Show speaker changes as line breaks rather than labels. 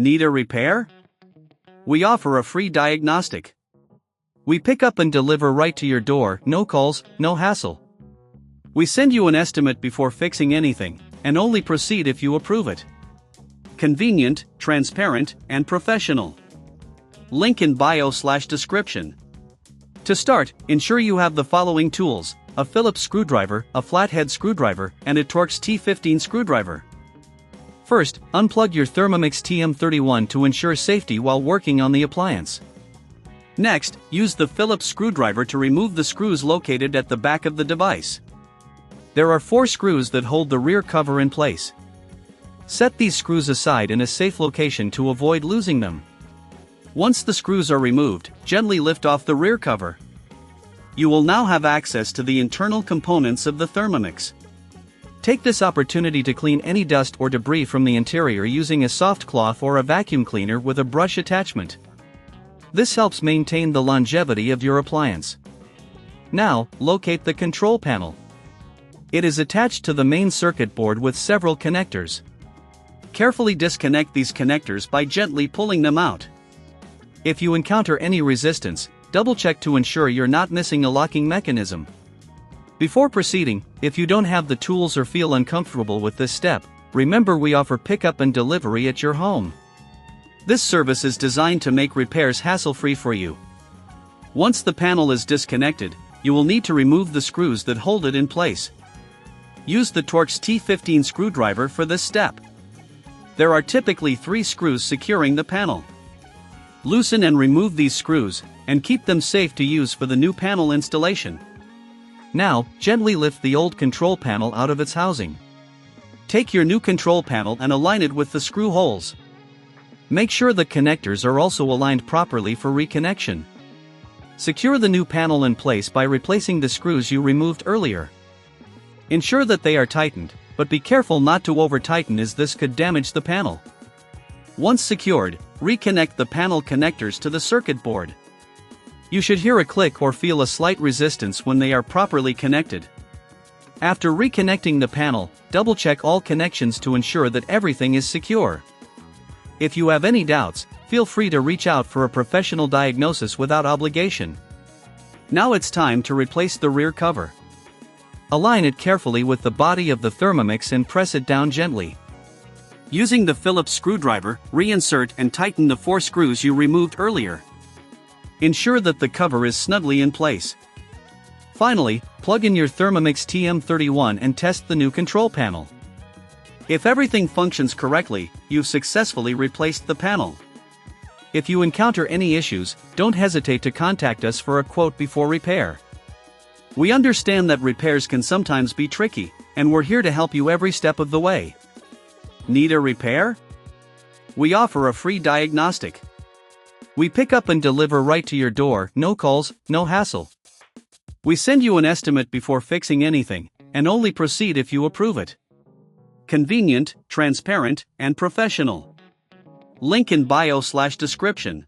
Need a repair? We offer a free diagnostic. We pick up and deliver right to your door, no calls, no hassle. We send you an estimate before fixing anything, and only proceed if you approve it. Convenient, transparent, and professional. Link in bio/description. To start, ensure you have the following tools: a Phillips screwdriver, a flathead screwdriver, and a Torx T15 screwdriver. First, unplug your Thermomix TM31 to ensure safety while working on the appliance. Next, use the Phillips screwdriver to remove the screws located at the back of the device. There are 4 screws that hold the rear cover in place. Set these screws aside in a safe location to avoid losing them. Once the screws are removed, gently lift off the rear cover. You will now have access to the internal components of the Thermomix. Take this opportunity to clean any dust or debris from the interior using a soft cloth or a vacuum cleaner with a brush attachment. This helps maintain the longevity of your appliance. Now, locate the control panel. It is attached to the main circuit board with several connectors. Carefully disconnect these connectors by gently pulling them out. If you encounter any resistance, double-check to ensure you're not missing a locking mechanism. Before proceeding, if you don't have the tools or feel uncomfortable with this step, remember we offer pickup and delivery at your home. This service is designed to make repairs hassle-free for you. Once the panel is disconnected, you will need to remove the screws that hold it in place. Use the Torx T15 screwdriver for this step. There are typically 3 screws securing the panel. Loosen and remove these screws, and keep them safe to use for the new panel installation. Now, gently lift the old control panel out of its housing. Take your new control panel and align it with the screw holes. Make sure the connectors are also aligned properly for reconnection. Secure the new panel in place by replacing the screws you removed earlier. Ensure that they are tightened, but be careful not to over-tighten as this could damage the panel. Once secured, reconnect the panel connectors to the circuit board. You should hear a click or feel a slight resistance when they are properly connected. After reconnecting the panel, double-check all connections to ensure that everything is secure. If you have any doubts, feel free to reach out for a professional diagnosis without obligation. Now it's time to replace the rear cover. Align it carefully with the body of the Thermomix and press it down gently. Using the Phillips screwdriver, reinsert and tighten the 4 screws you removed earlier. Ensure that the cover is snugly in place. Finally, plug in your Thermomix TM31 and test the new control panel. If everything functions correctly, you've successfully replaced the panel. If you encounter any issues, don't hesitate to contact us for a quote before repair. We understand that repairs can sometimes be tricky, and we're here to help you every step of the way. Need a repair? We offer a free diagnostic. We pick up and deliver right to your door, no calls, no hassle. We send you an estimate before fixing anything, and only proceed if you approve it. Convenient, transparent, and professional. Link in bio/description.